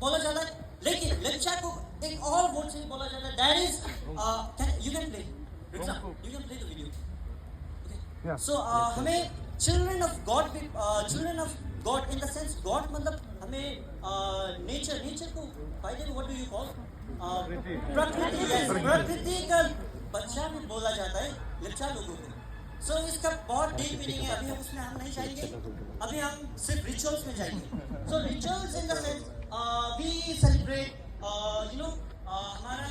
बोला जाता है, लेकिन लेप्चा को एक और वर्ड से बोला जाता है, that is you can play, you can play the video. Okay. So हमें children of God in the sense God मतलब हमें nature को by the way what do you call प्रकृति, yes, प्रकृति का बच्चा भी बोला जाता है लेप्चा लोगों को. So इसका बहुत डीप मीनिंग है. अभी हम उसमें हम नहीं जाएंगे, अभी हम सिर्फ रिचुअल्स में जाएंगे. So rituals in the sense we celebrate हमारा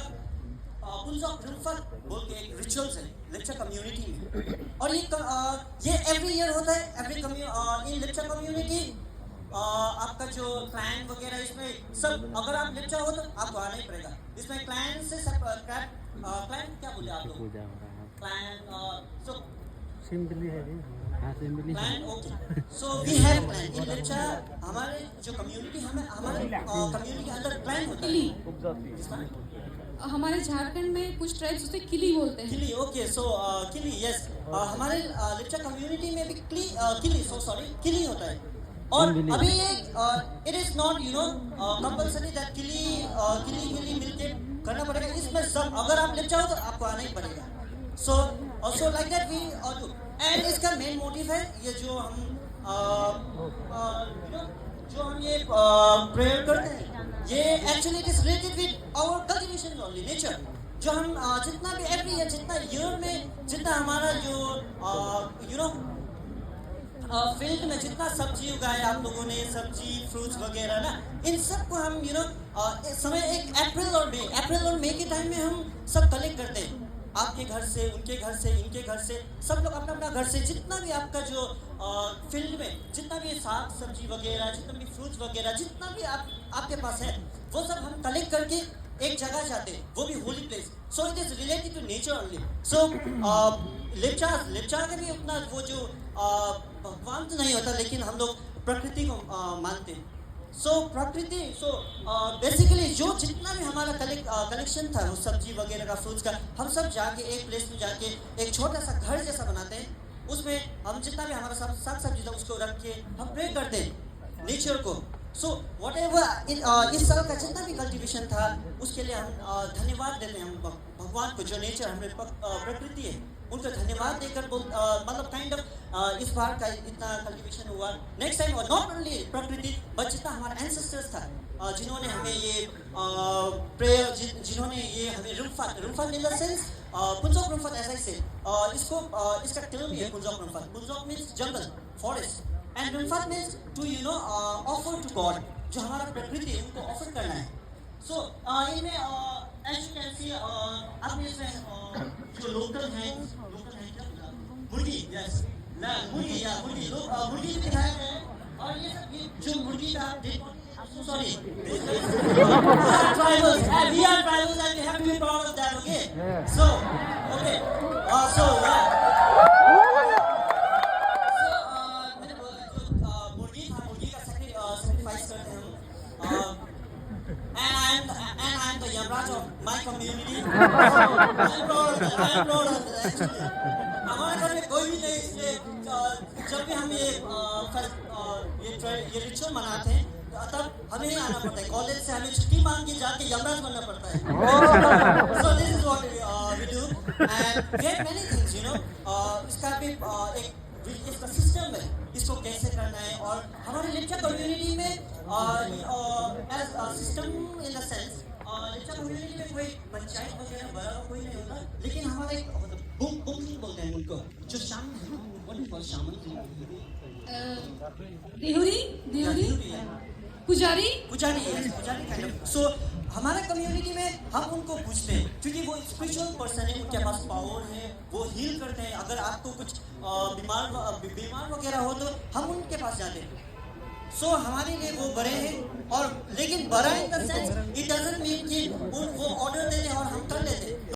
पुंजक रुफत बोल के एक रिचुअल्स है लेप्चा कम्युनिटी में, और ये एवरी ईयर होता है. इन लेप्चा कम्युनिटी आपका जो क्लैन वगैरह इसमें सब, अगर आप लेप्चा हो तो आपको आना ही पड़ेगा. इसमें क्लैन से सब क्लैन क्या बोले आप लोग, क्लैन सो सिंपली है जी. हाँ simply clan. Okay, so we have clan in Lepcha. हमारे जो कम्युनिटी हमारे कम्युनिटी के अंदर क्लैन होता है. हमारे झारखंड में कुछ ट्राइब्स उसे किली बोलते हैं. किली, ओके. सो किली, यस. हमारे लेप्चा कम्युनिटी में भी किली होता है. और अभी it is not compulsory that किली मिलके करना पड़ेगा. इसमें सब अगर आप लेप्चा हो तो आपको आना ही पड़ेगा. So also like that we do. And इसका मेन मोटिव है ये जो हम ये प्रेयर करते हैं, ये actually it is related with our cultivation only nature. जो हम जितना भी एवरी ईयर जितना ईयर में जितना हमारा जो फील्ड में जितना सब्जी उगाए आप लोगों ने, सब्जी फ्रूट्स वगैरह ना, इन सब को हम समय एक अप्रैल और मई के टाइम में हम सब कलेक्ट करते हैं. आपके घर से, उनके घर से, इनके घर से, सब लोग अपना अपना घर से जितना भी आपका जो फील्ड में जितना भी साग सब्जी वगैरह, जितना भी फ्रूट्स वगैरह, जितना भी आपके पास है, वो सब हम कलेक्ट करके एक जगह जाते हैं, वो भी holy place. So it is related to nature only. So Lepcha का भी उतना वो जो भगवान तो नहीं होता, लेकिन हम लोग प्रकृति को मानते हैं. सो प्रकृति, बेसिकली जो जितना भी हमारा कलेक्शन था वो सब्जी वगैरह का, फ्रूट्स का, हम सब जाके एक प्लेस में जाके एक छोटा सा घर जैसा बनाते हैं. उसमें हम जितना भी हमारा साग सब्जी था उसको रख के हम प्रे करते हैं नेचर को. सो वट एवर इस साल का जितना भी कल्टिवेशन था उसके लिए हम धन्यवाद देते हैं हम भगवान को, जो नेचर हमारे प्रकृति है उनको धन्यवाद देकर मतलब काइंड ऑफ इस बार का इतना कल्टिवेशन हुआ. नेक्स्ट टाइम और नॉट ओनली प्रकृति बट जितना हमारा एंसेस्टर्स था, जिन्होंने हमें ये प्रेयर, जिन्होंने ये हमें रुमफत इन द सेंस पुंजक रुमफत ऐसा ही से इसका टर्म है पुंजक रुमफत. पुंजक मीन्स जंगल, फॉरेस्ट, एंड रुमफत means to offer to God, जो हमारा प्रकृति है उनको ऑफर करना है. सो इनमें एज यू कैन सी आपने इसमें जो लोकल है क्या बोला, मुर्गी, यस ना, मुर्गी मुर्गी दिखाया गया है. और ये सब जो मुर्गी का sorry tribals, and we are tribals and we have to be proud of that. Okay, so okay, so मैंने बोला जो मुर्गी का sacrifice करते हैं हम. And I'm the Yamraj of my community. I'm proud of that actually. हमारे घर में कोई भी नहीं, इसलिए जब भी हम ये रिचुअल मनाते हैं तब हमें ही आना पड़ता है. कॉलेज से हमें छुट्टी मांग के जाके यमराज बनना पड़ता है. So this is what we do and we have many things, इसका भी एक इसका सिस्टम है, इसको कैसे करना है. और हमारे लेप्चा कम्युनिटी में as system in the sense Lepcha community में कोई पंचायत वगैरह बड़ा कोई नहीं होता, लेकिन हमारा एक बुकिंग बोलते हैं उनको, जो शामन देहुरी पुजारी काइंड ऑफ. सो हमारे कम्युनिटी में हम उनको पूछते हैं क्योंकि वो स्पिरिचुअल पर्सन है, उनके पास पावर है, वो हील करते हैं. अगर आपको कुछ बीमार वगैरह हो तो हम उनके पास जाते हैं. सो हमारे लिए वो बड़े हैं, और लेकिन बड़ा इन the sense it doesn't mean कि वो ऑर्डर देते हैं और हम कर लेते हैं.